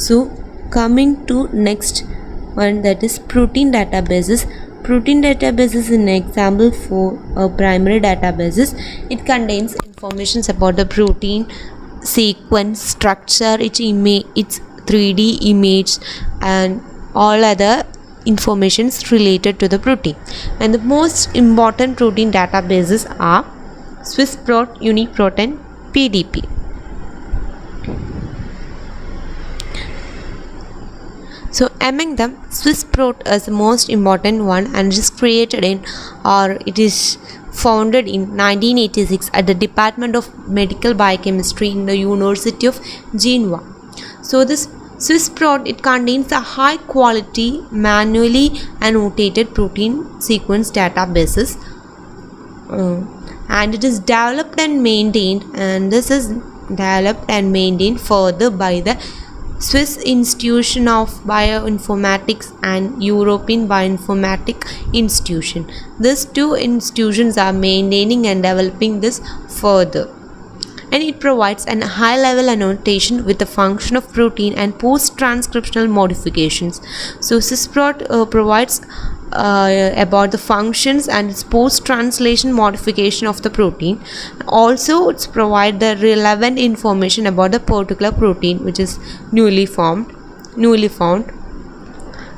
So coming to next one, that is protein databases. Protein database is an example for a primary databases. It contains information about the protein sequence, structure, its 3D image, and all other informations related to the protein. And the most important protein databases are Swissprot, UniProt, and PDP. So among them, Swissprot is the most important one, and it is created it is founded in 1986 at the Department of Medical Biochemistry in the University of Geneva. So this Swissprot, it contains a high quality manually annotated protein sequence databases, and it is developed and maintained, and this is developed and maintained further by the Swiss Institution of Bioinformatics and European Bioinformatics Institution. These two institutions are maintaining and developing this further. And it provides a high-level annotation with the function of protein and post-transcriptional modifications. So Swissprot provides about the functions and its post-translation modification of the protein. Also, it's provide the relevant information about the particular protein which is newly found,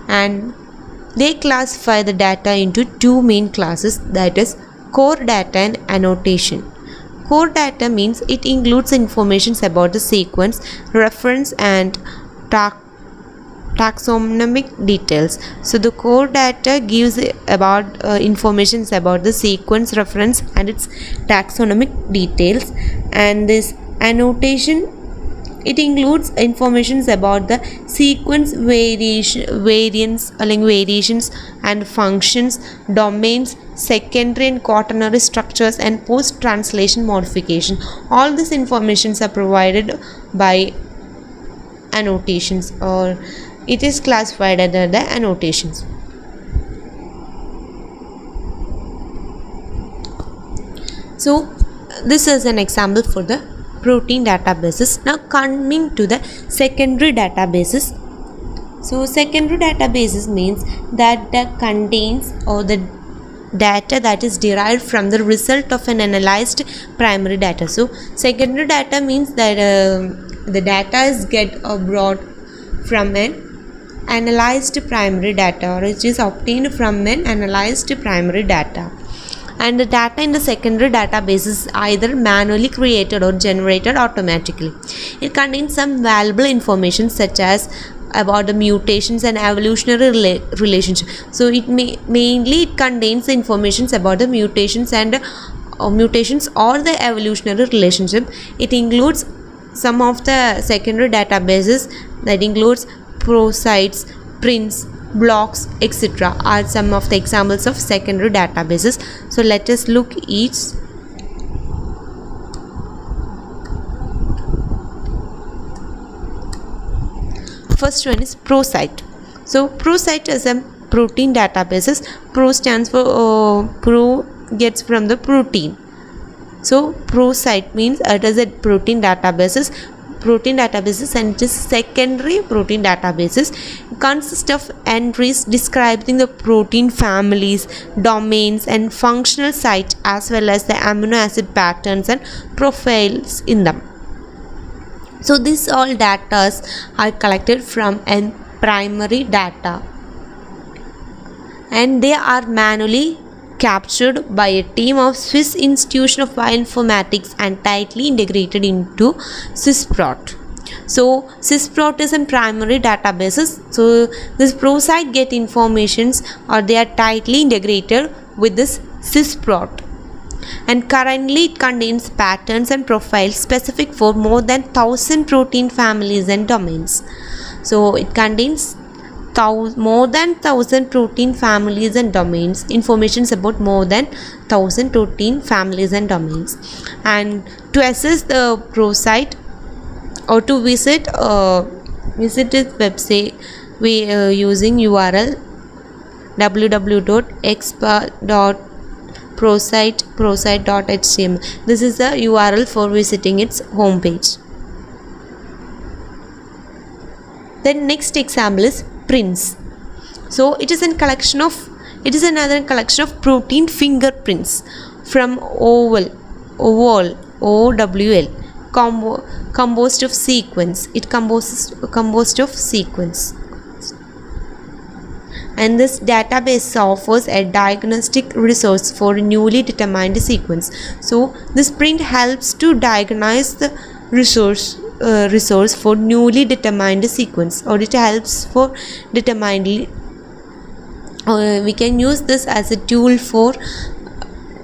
and they classify the data into two main classes, that is core data and annotation. Core data means it includes information about the sequence, reference, and taxonomic details. So the core data gives about information about the sequence, reference, and its taxonomic details. And this annotation, it includes information about the sequence variations and functions, domains, secondary and quaternary structures, and post-translation modification. All these informations are provided by annotations, or it is classified under the annotations. So this is an example for the protein databases. Now coming to the secondary databases. So secondary databases means that contains or the data that is derived from the result of an analyzed primary data. So secondary data means that the data is brought from an analyzed primary data, or it is obtained from an analyzed primary data. And the data in the secondary database is either manually created or generated automatically. It contains some valuable information such as about the mutations and evolutionary relationship. So it mainly contains information about the mutations and mutations or the evolutionary relationship. It includes some of the secondary databases that includes Prosite, prints, blocks, etc. are some of the examples of secondary databases. So let us look each. First one is Prosite. So Prosite is a protein databases. Pro stands for pro gets from the protein. So Prosite means it is a protein databases, and it is secondary protein databases. It consists of entries describing the protein families, domains, and functional site, as well as the amino acid patterns and profiles in them. So these all data are collected from a primary data, and they are manually captured by a team of Swiss Institution of Bioinformatics and tightly integrated into Swissprot. So Swissprot is in primary databases. So this Prosite get informations, or they are tightly integrated with this Swissprot. And currently it contains patterns and profiles specific for more than 1,000 protein families and domains. So it contains more than 1,000 protein families and domains, informations about more than 1,000 protein families and domains. And to access the Prosite or to visit its website, we are using URL www.prosite.html. This is the URL for visiting its homepage. Then next example is prints. So it is another collection of protein fingerprints from oval composed of sequence. It composed of sequence. And this database offers a diagnostic resource for a newly determined sequence. So this print helps to diagnose the resource for newly determined sequence, or it helps for determining. We can use this as a tool for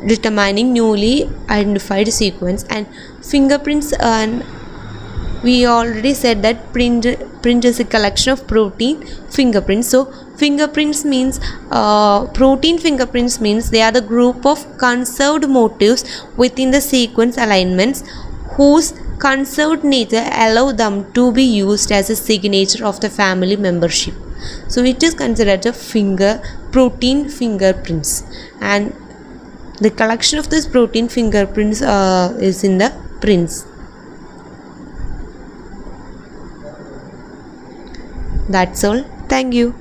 determining newly identified sequence. And fingerprints, and we already said that print is a collection of protein fingerprints. So fingerprints means protein fingerprints means they are the group of conserved motifs within the sequence alignments whose conserved nature allow them to be used as a signature of the family membership. So it is considered a protein fingerprints, and the collection of this protein fingerprints is in the prints. That's all. Thank you.